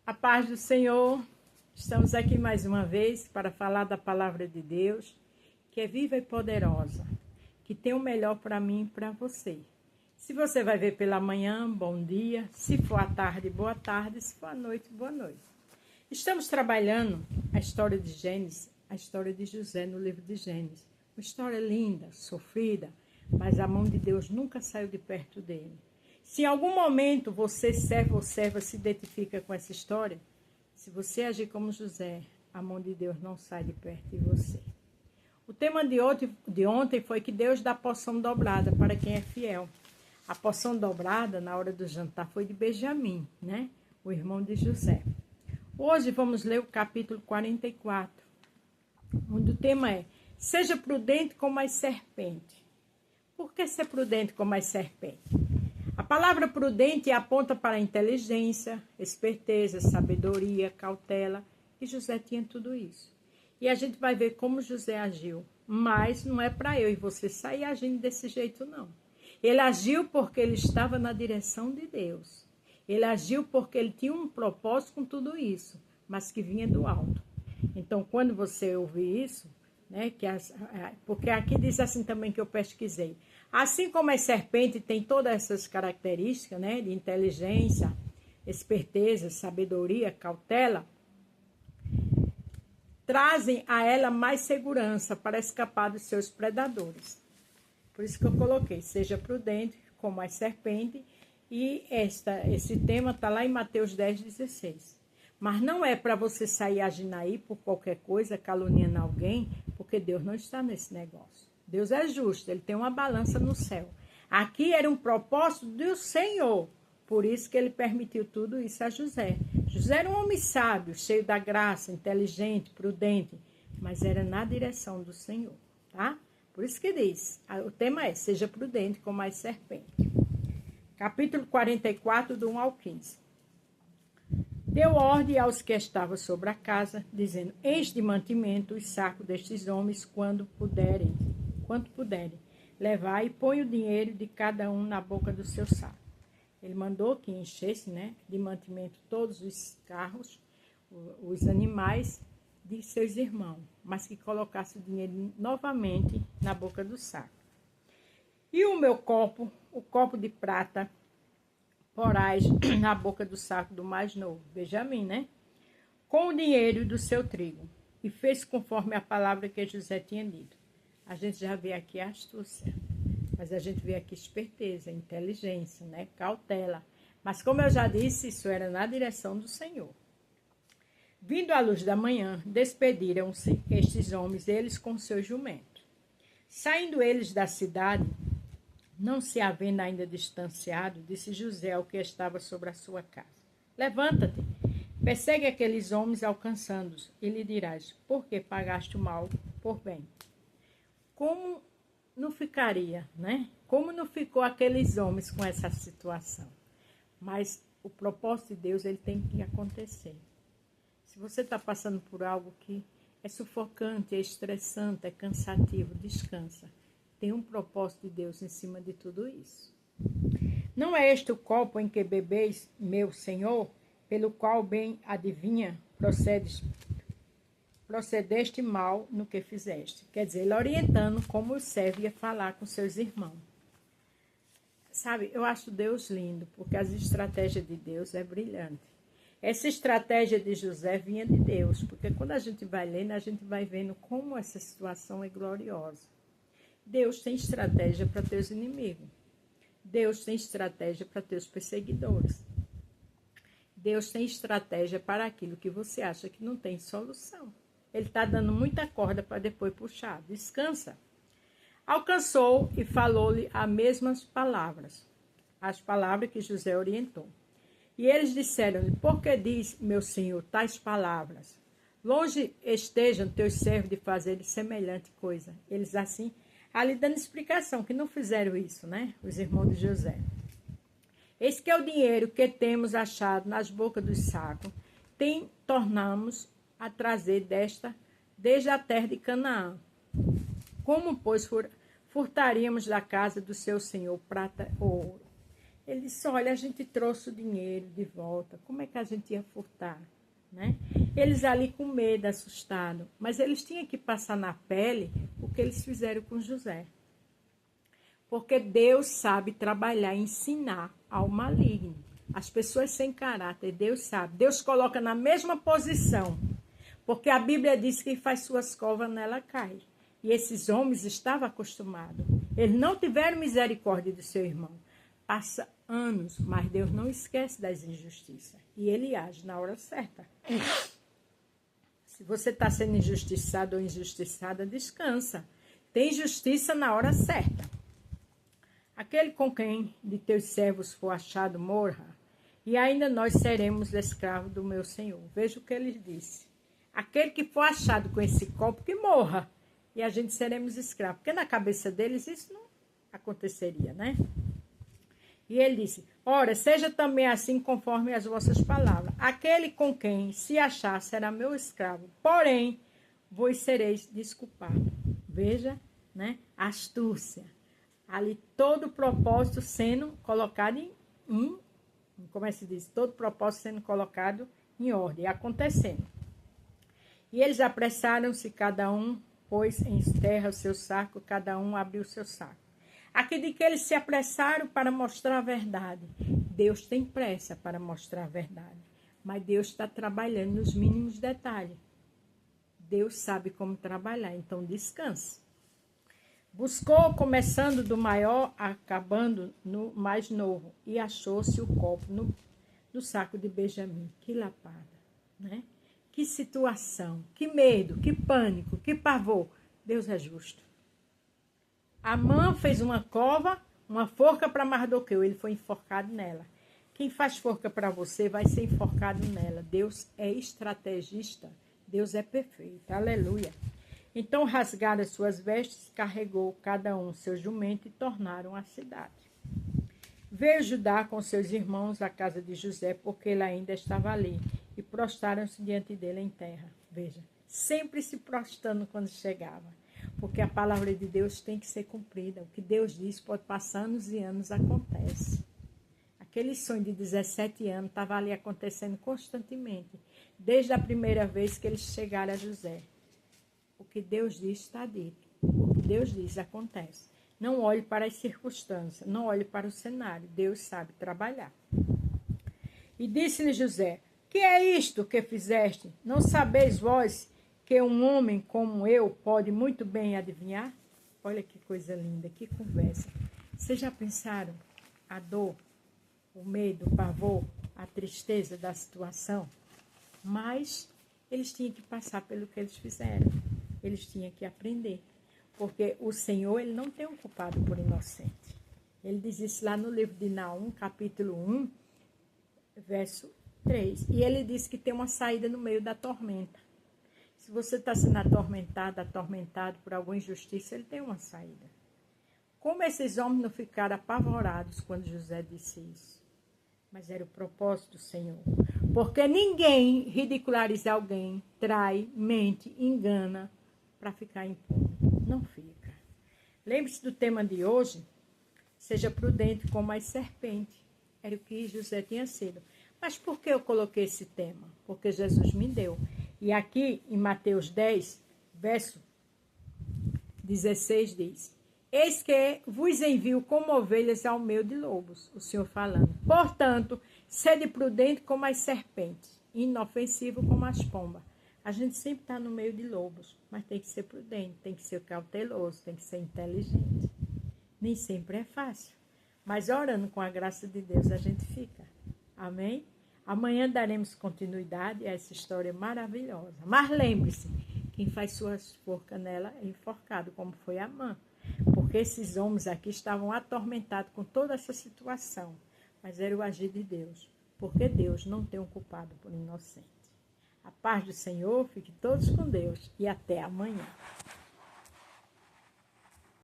A paz do Senhor, estamos aqui mais uma vez para falar da palavra de Deus, que é viva e poderosa, que tem o melhor para mim e para você. Se você vai ver pela manhã, bom dia. Se for à tarde, boa tarde. Se for à noite, boa noite. Estamos trabalhando a história de Gênesis, a história de José no livro de Gênesis. Uma história linda, sofrida, mas a mão de Deus nunca saiu de perto dele. Se em algum momento você, servo ou serva, se identifica com essa história, se você agir como José, a mão de Deus não sai de perto de você. O tema de ontem foi que Deus dá porção dobrada para quem é fiel. A porção dobrada, na hora do jantar, foi de Benjamim, né? O irmão de José. Hoje vamos ler o capítulo 44, onde o tema é: seja prudente como as serpentes. Por que ser prudente como as serpentes? A palavra prudente aponta para a inteligência, esperteza, sabedoria, cautela, e José tinha tudo isso. E a gente vai ver como José agiu, mas não é para eu e você sair agindo desse jeito, não. Ele agiu porque ele estava na direção de Deus. Ele agiu porque ele tinha um propósito com tudo isso, mas que vinha do alto. Então, quando você ouvir isso, né, porque aqui diz assim também que eu pesquisei. Assim como as serpentes têm todas essas características, né, de inteligência, esperteza, sabedoria, cautela, trazem a ela mais segurança para escapar dos seus predadores. Por isso que eu coloquei, seja prudente como as serpentes, e esse tema está lá em Mateus 10,16. Mas não é para você sair agindo aí por qualquer coisa, caluniando alguém, porque Deus não está nesse negócio. Deus é justo, ele tem uma balança no céu. Aqui era um propósito do Senhor, por isso que ele permitiu tudo isso a José. José era um homem sábio, cheio da graça, inteligente, prudente, mas era na direção do Senhor, tá? Por isso que diz, o tema é: seja prudente como as serpentes. Capítulo 44, do 1 ao 15. Deu ordem aos que estavam sobre a casa, dizendo: enche de mantimento os sacos destes homens quanto puderem, levar e põe o dinheiro de cada um na boca do seu saco. Ele mandou que enchesse, né, de mantimento todos os carros, os animais de seus irmãos, mas que colocasse o dinheiro novamente na boca do saco. E o meu copo, o copo de prata, porás na boca do saco do mais novo, Benjamim, né? Com o dinheiro do seu trigo. E fez conforme a palavra que José tinha dito. A gente já vê aqui a astúcia, mas a gente vê aqui esperteza, inteligência, né? Cautela. Mas como eu já disse, isso era na direção do Senhor. Vindo à luz da manhã, despediram-se estes homens, eles com seus jumentos. Saindo eles da cidade, não se havendo ainda distanciado, disse José ao que estava sobre a sua casa: levanta-te, persegue aqueles homens, alcançando-os, e lhe dirás: por que pagaste o mal por bem? Como não ficaria, né? Como não ficou aqueles homens com essa situação? Mas o propósito de Deus, ele tem que acontecer. Se você está passando por algo que é sufocante, é estressante, é cansativo, descansa. Tem um propósito de Deus em cima de tudo isso. Não é este o copo em que bebeis, meu Senhor, pelo qual bem adivinha, procedeste mal no que fizeste. Quer dizer, ele orientando como o servo ia falar com seus irmãos. Sabe, eu acho Deus lindo, porque as estratégias de Deus é brilhante. Essa estratégia de José vinha de Deus, porque quando a gente vai lendo, a gente vai vendo como essa situação é gloriosa. Deus tem estratégia para teus inimigos. Deus tem estratégia para teus perseguidores. Deus tem estratégia para aquilo que você acha que não tem solução. Ele está dando muita corda para depois puxar. Descansa. Alcançou e falou-lhe as mesmas palavras, as palavras que José orientou. E eles disseram-lhe: por que diz, meu senhor, tais palavras? Longe estejam teus servos de fazer semelhante coisa. Eles assim, ali dando explicação, que não fizeram isso, né? Os irmãos de José. Eis que é o dinheiro que temos achado nas bocas dos sacos, tornamos a trazer desde a terra de Canaã. Como, pois, furtaríamos da casa do seu senhor prata ou ouro? Ele disse, olha, a gente trouxe o dinheiro de volta, como é que a gente ia furtar? Né? Eles ali com medo, assustados, mas eles tinham que passar na pele o que eles fizeram com José. Porque Deus sabe trabalhar e ensinar ao maligno. As pessoas sem caráter, Deus sabe. Deus coloca na mesma posição. Porque a Bíblia diz que quem faz suas covas nela cai. E esses homens estavam acostumados. Eles não tiveram misericórdia do seu irmão. Passa anos, mas Deus não esquece das injustiças. E Ele age na hora certa. Se você está sendo injustiçado ou injustiçada, descansa. Tem justiça na hora certa. Aquele com quem de teus servos for achado morra, e ainda nós seremos escravos do meu Senhor. Veja o que ele disse. Aquele que for achado com esse copo, que morra, e a gente seremos escravos. Porque na cabeça deles isso não aconteceria, né? E ele disse, ora, seja também assim conforme as vossas palavras. Aquele com quem se achar será meu escravo, porém, vós sereis desculpados. Veja, né? Astúcia. Ali todo o propósito sendo colocado como é que se diz? Todo o propósito sendo colocado em ordem, acontecendo. E eles apressaram-se, cada um pôs em terra o seu saco, cada um abriu o seu saco. Aqui de que eles se apressaram para mostrar a verdade. Deus tem pressa para mostrar a verdade, mas Deus está trabalhando nos mínimos detalhes. Deus sabe como trabalhar, então descanse. Buscou, começando do maior, acabando no mais novo, e achou-se o copo no saco de Benjamim. Que lapada, né? Que situação, que medo, que pânico, que pavor. Deus é justo. Amã fez uma cova, uma forca para Mardoqueu, ele foi enforcado nela. Quem faz forca para você vai ser enforcado nela. Deus é estrategista, Deus é perfeito, aleluia. Então rasgaram as suas vestes, carregou cada um seu jumento e tornaram a cidade. Veio Judá com seus irmãos à casa de José, porque ele ainda estava ali, e prostraram-se diante dele em terra. Veja, sempre se prostrando quando chegava, porque a palavra de Deus tem que ser cumprida. O que Deus diz pode passar anos e anos, acontece. Aquele sonho de 17 anos estava ali acontecendo constantemente, desde a primeira vez que eles chegaram a José. O que Deus diz está dito. O que Deus diz acontece. Não olhe para as circunstâncias, não olhe para o cenário. Deus sabe trabalhar. E disse-lhe José, que é isto que fizeste? Não sabeis vós que um homem como eu pode muito bem adivinhar? Olha que coisa linda, que conversa. Vocês já pensaram a dor, o medo, o pavor, a tristeza da situação? Mas eles tinham que passar pelo que eles fizeram. Eles tinham que aprender. Porque o Senhor, ele não tem um culpado por inocente. Ele diz isso lá no livro de Naum, capítulo 1, verso 3. E ele diz que tem uma saída no meio da tormenta. Se você está sendo atormentado por alguma injustiça, ele tem uma saída. Como esses homens não ficaram apavorados quando José disse isso? Mas era o propósito do Senhor. Porque ninguém ridiculariza alguém, trai, mente, engana para ficar impune. Não fica. Lembre-se do tema de hoje. Seja prudente como as serpentes. Era o que José tinha sido. Mas por que eu coloquei esse tema? Porque Jesus me deu. E aqui em Mateus 10, verso 16 diz: eis que vos envio como ovelhas ao meio de lobos. O Senhor falando. Portanto, sede prudente como as serpentes, inofensivo como as pombas. A gente sempre está no meio de lobos, mas tem que ser prudente, tem que ser cauteloso, tem que ser inteligente. Nem sempre é fácil, mas orando com a graça de Deus a gente fica. Amém? Amanhã daremos continuidade a essa história maravilhosa. Mas lembre-se, quem faz suas forcas nela é enforcado, como foi Amã. Porque esses homens aqui estavam atormentados com toda essa situação. Mas era o agir de Deus, porque Deus não tem um culpado por inocente. A paz do Senhor, fique todos com Deus e até amanhã.